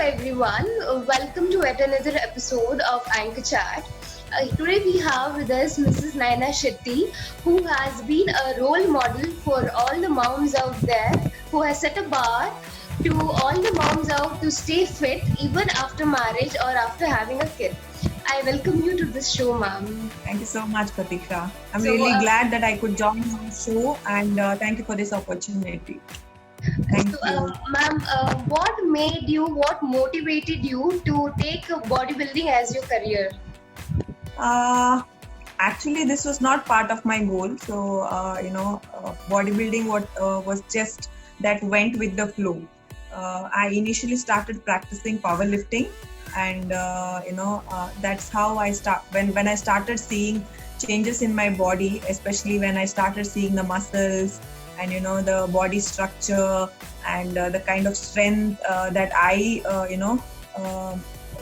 everyone. Welcome to yet another episode of Anchor Chat. Today we have with us Mrs. Naina Shetty, who has been a role model for all the moms out there, who has set a bar to all the moms out to stay fit even after marriage or after having a kid. I welcome you to this show, ma'am. Thank you so much, Pratikshya. I'm So, really uh, glad that I could join your show and thank you for this opportunity. Thank you. Ma'am, what motivated you to take bodybuilding as your career? Uh, Actually, this was not part of my goal. So, bodybuilding was just that went with the flow. I initially started practicing powerlifting, and that's how I start. When I started seeing changes in my body, especially when I started seeing the muscles and the body structure and the kind of strength that I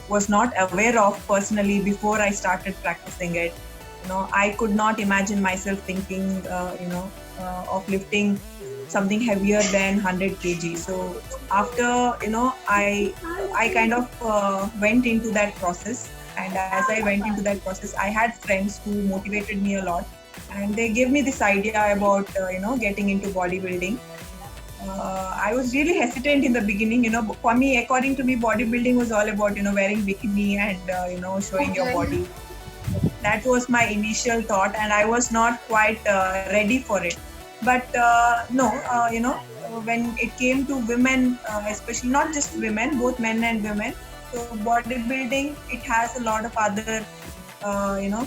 was not aware of personally before I started practicing it. I could not imagine myself thinking of lifting something heavier than 100 kg. So after I kind of went into that process, and as I went into that process, I had friends who motivated me a lot, and they gave me this idea about getting into bodybuilding. I was really hesitant in the beginning. For me, according to me, bodybuilding was all about wearing bikini and showing your body. That was my initial thought, and I was not quite ready for it. But when it came to women, especially not just women, both men and women, so bodybuilding, it has a lot of other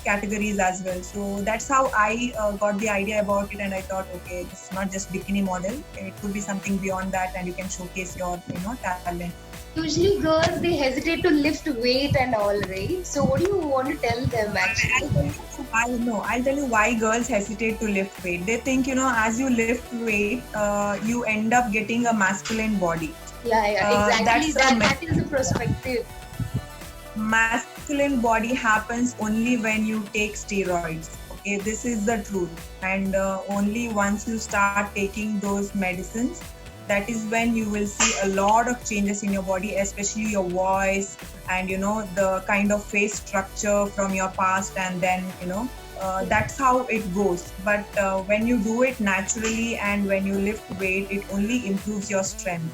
categories as well. So that's how I got the idea about it, and I thought, okay, it's not just bikini model, it could be something beyond that, and you can showcase your talent. Usually girls, they hesitate to lift weight and all, right? So what do you want to tell them actually? I'll tell you why girls hesitate to lift weight. They think, as you lift weight, you end up getting a masculine body. Yeah, exactly. That's a That is the perspective. Masculine body happens only when you take steroids. Okay, this is the truth. And only once you start taking those medicines, that is when you will see a lot of changes in your body, especially your voice and the kind of face structure from your past, and then that's how it goes. But when you do it naturally and when you lift weight, it only improves your strength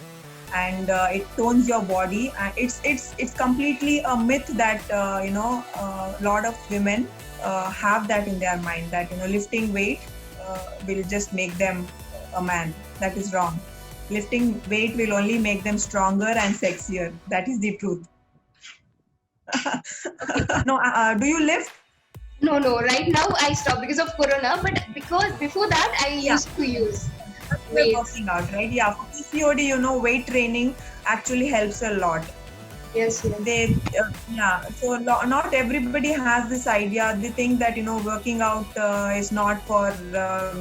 and it tones your body. And it's completely a myth that a lot of women have that in their mind, that lifting weight will just make them a man. That is wrong. Lifting weight will only make them stronger and sexier. That is the truth. No, do you lift? No. Right now I stopped because of Corona, but because before that I used to use We're weights. working out, right? Yeah, for PCOD, weight training actually helps a lot. Yes. So not everybody has this idea. They think that working out is not for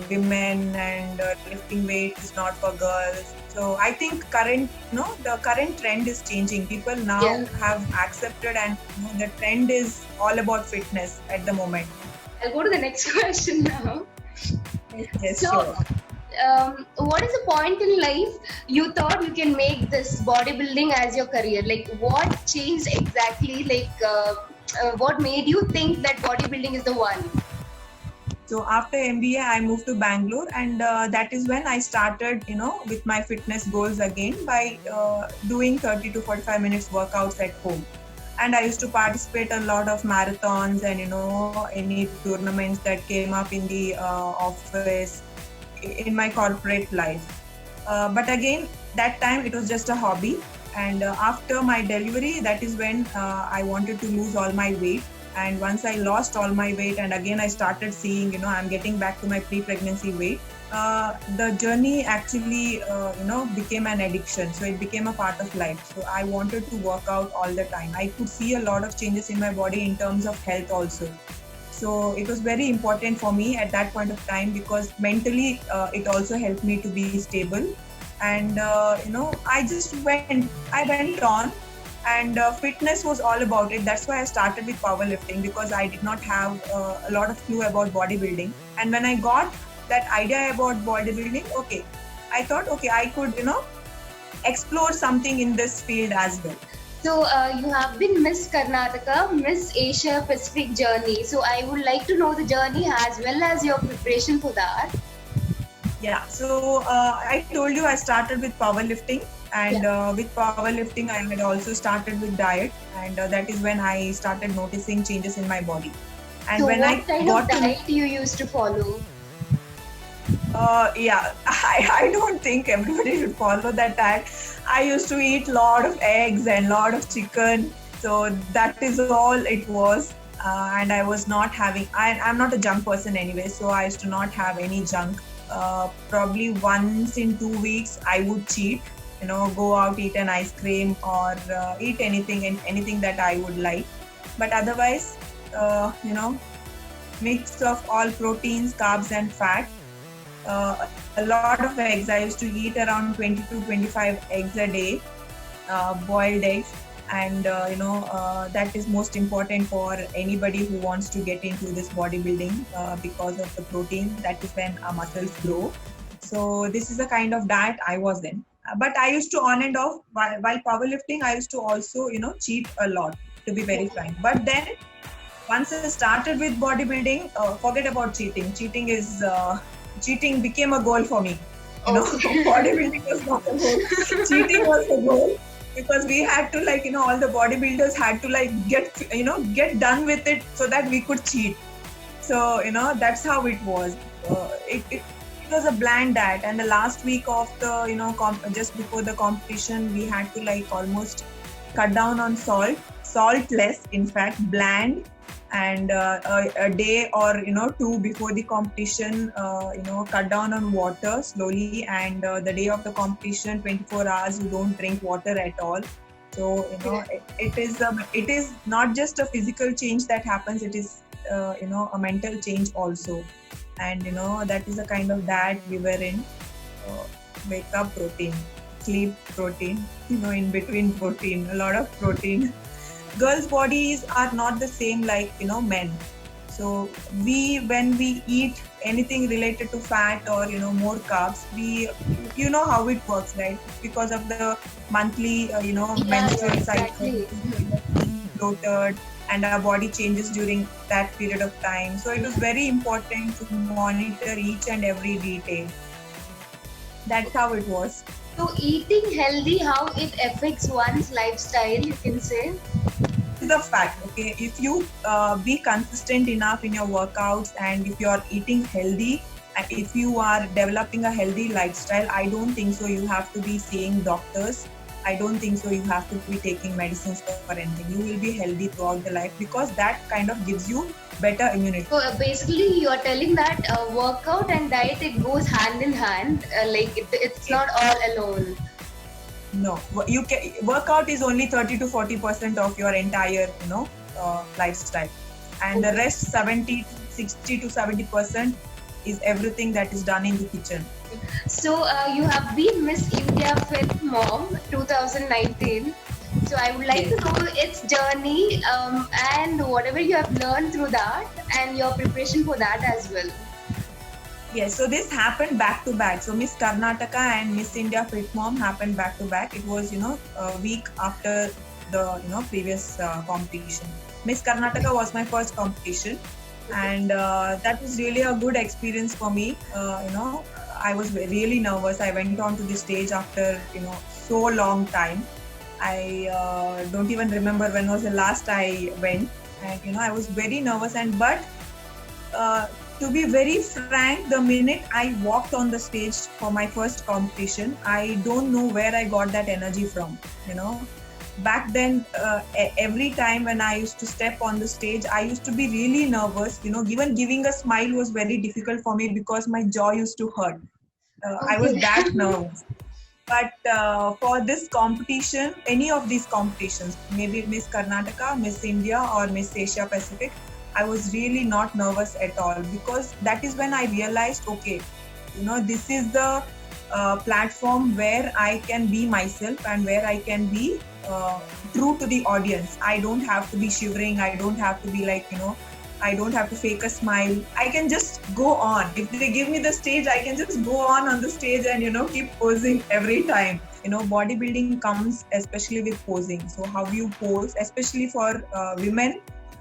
women, and lifting weight is not for girls. So I think the current trend is changing. People now have accepted, and the trend is all about fitness at the moment. I'll go to the next question now. Yes, So, sure. what is the point in life you thought you can make this bodybuilding as your career? Like, what changed exactly? What made you think that bodybuilding is the one? So after MBA, I moved to Bangalore, and that is when I started, with my fitness goals again by doing 30 to 45 minutes workouts at home. And I used to participate a lot of marathons and, any tournaments that came up in the office, in my corporate life. But again, that time it was just a hobby. And after my delivery, that is when I wanted to lose all my weight. And once I lost all my weight, and again I started seeing, I'm getting back to my pre-pregnancy weight, the journey actually, became an addiction. So it became a part of life. So I wanted to work out all the time. I could see a lot of changes in my body in terms of health also. So it was very important for me at that point of time, because mentally it also helped me to be stable. And, I went on. And fitness was all about it. That's why I started with powerlifting, because I did not have a lot of clue about bodybuilding. And when I got that idea about bodybuilding, I thought, I could, explore something in this field as well. So you have been Miss Karnataka, Miss Asia Pacific journey. So I would like to know the journey as well as your preparation for that. Yeah, so I told you I started with powerlifting, Yeah. and with powerlifting, I had also started with diet, and that is when I started noticing changes in my body. And So when what I kind of got to diet you used to follow? yeah, I don't think everybody should follow that diet. I used to eat lot of eggs and lot of chicken, so that is all it was. And I was not having. I'm not a junk person anyway, so I used to not have any junk. Probably once in 2 weeks, I would cheat. Go out, eat an ice cream, or eat anything that I would like. But otherwise, mix of all proteins, carbs, and fat. A lot of eggs. I used to eat around 20 to 25 eggs a day, boiled eggs. And that is most important for anybody who wants to get into this bodybuilding, because of the protein. That is when our muscles grow. So this is the kind of diet I was in. But I used to on and off while powerlifting. I used to also cheat a lot, to be very frank. But then once I started with bodybuilding, forget about cheating. Cheating became a goal for me. Okay. Bodybuilding was not a goal. Cheating was a goal, because we had to, all the bodybuilders had to get done with it so that we could cheat. So that's how it was. It was a bland diet, and the last week of the just before the competition, we had to almost cut down on salt less, in fact, bland. And a day or two before the competition, cut down on water slowly. And the day of the competition, 24 hours, you don't drink water at all. So it is not just a physical change that happens. It is a mental change also. And that is the kind of diet we were in. uh, Wake up protein, sleep protein, in between protein, a lot of protein. Girls' bodies are not the same like men. So when we eat anything related to fat or more carbs, we how it works, right? Because of the monthly Yeah, menstrual yeah, cycle, exactly. bloated, and our body changes during that period of time. So it was very important to monitor each and every detail. That's how it was. So eating healthy, how it affects one's lifestyle, you can say. Is a fact. Okay, if you be consistent enough in your workouts, and if you are eating healthy, and if you are developing a healthy lifestyle, I don't think so you have to be seeing doctors. I don't think so you have to be taking medicines for anything. You will be healthy throughout the life, because that kind of gives you better immunity. So basically, you are telling that workout and diet it goes hand in hand. It's not all alone. No, you can workout is only 30 to 40% of your entire lifestyle, and the rest 70 60 to 70% is everything that is done in the kitchen. So you have been Miss India Fit Mom 2019. So I would like to Yes. know its journey and whatever you have learned through that and your preparation for that as well. Yes, so this happened back to back. So Miss Karnataka and Miss India Fit Mom happened back to back. It was a week after the previous competition. Miss Karnataka was my first competition, and that was really a good experience for me. I was really nervous. I went on to the stage after so long time. I don't even remember when was the last I went, and I was very nervous. And but uh, to be very frank, the minute I walked on the stage for my first competition, I don't know where I got that energy from. Back then, every time when I used to step on the stage, I used to be really nervous. Even giving a smile was very difficult for me, because my jaw used to hurt. I was Okay. that nervous. But for this competition, any of these competitions, maybe Miss Karnataka, Miss India, or Miss Asia Pacific, I was really not nervous at all, because that is when I realized, okay, this is the platform where I can be myself, and where I can be true to the audience. I don't have to be shivering. I don't have to be I don't have to fake a smile. I can just go on. If they give me the stage, I can just go on the stage and, keep posing every time. Bodybuilding comes especially with posing. So how you pose, especially for women,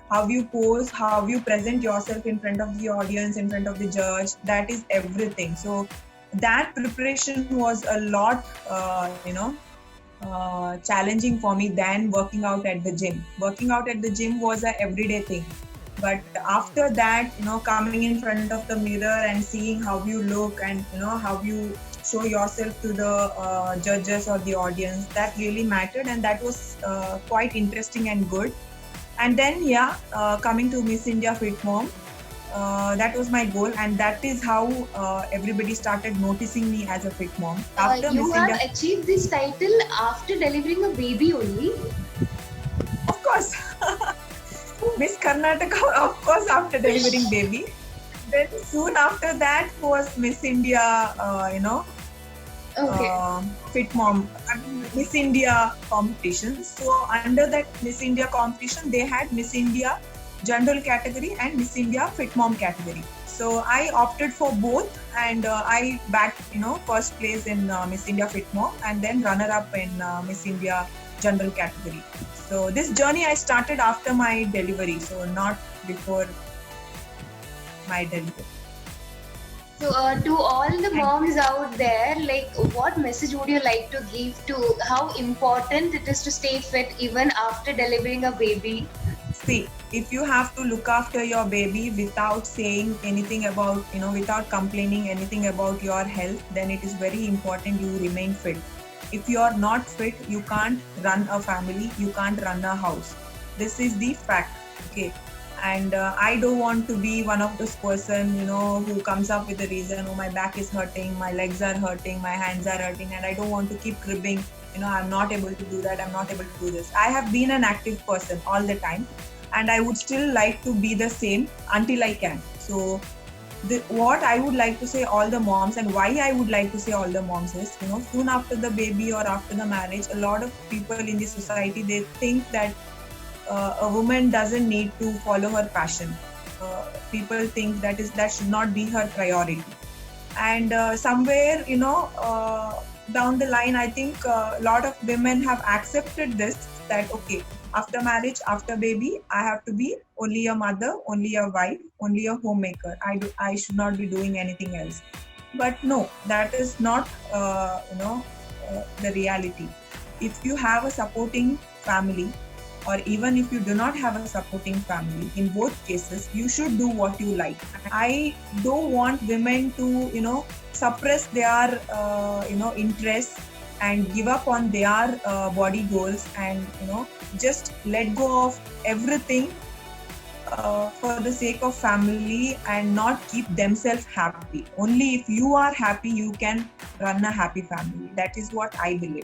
how you pose, how you present yourself in front of the audience, in front of the judge, that is everything. So that preparation was a lot, challenging for me than working out at the gym. Working out at the gym was a everyday thing. But after that, coming in front of the mirror and seeing how you look and, how you show yourself to the judges or the audience, that really mattered, and that was quite interesting and good. And then, coming to Miss India Fit Mom, that was my goal, and that is how everybody started noticing me as a fit mom. You have achieved this title after delivering a baby only? Of course. Miss Karnataka, of course, after delivering baby. Then soon after that was Miss India, Fit Mom, Miss India competition. So under that Miss India competition, they had Miss India General category and Miss India Fit Mom category. So I opted for both, and I bagged, first place in Miss India Fit Mom, and then runner up in Miss India General category. So this journey I started after my delivery, so not before my delivery. So to all the moms out there, what message would you like to give to how important it is to stay fit even after delivering a baby? See, if you have to look after your baby without saying anything about, without complaining anything about your health, then it is very important you remain fit. If you are not fit, you can't run a family, you can't run a house. This is the fact, okay? And I don't want to be one of those person, who comes up with a reason, oh, my back is hurting, my legs are hurting, my hands are hurting, and I don't want to keep cribbing, I'm not able to do that, I'm not able to do this. I have been an active person all the time, and I would still like to be the same until I can. So what I would like to say all the moms, and why I would like to say all the moms is, soon after the baby or after the marriage, a lot of people in the society, they think that a woman doesn't need to follow her passion. People think that should not be her priority. And somewhere, down the line, I think a lot of women have accepted this, that okay, after marriage, after baby, I have to be only a mother, only a wife, only a homemaker. I should not be doing anything else. But no, that is not the reality. If you have a supporting family, or even if you do not have a supporting family, in both cases, you should do what you like. I don't want women to, suppress their, interests and give up on their body goals, and, just let go of everything for the sake of family and not keep themselves happy. Only if you are happy, you can run a happy family. That is what I believe.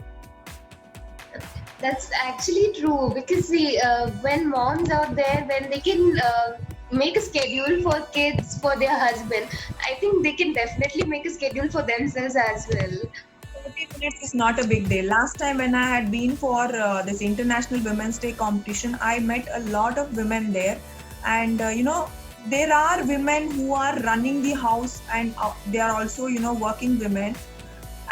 That's actually true, because when moms out there, when they can make a schedule for kids, for their husband, I think they can definitely make a schedule for themselves as well. 30 minutes is not a big deal. Last time when I had been for this International Women's Day competition, I met a lot of women there, and there are women who are running the house, and they are also working women,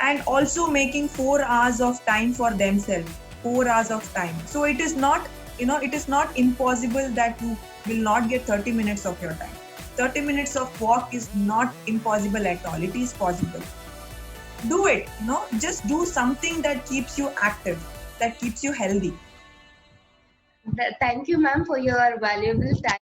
and also making 4 hours of time for themselves. 4 hours of time. So it is not, it is not impossible that you will not get 30 minutes of your time. 30 minutes of walk is not impossible at all. It is possible. Do it, just do something that keeps you active, that keeps you healthy. Thank you, ma'am, for your valuable time.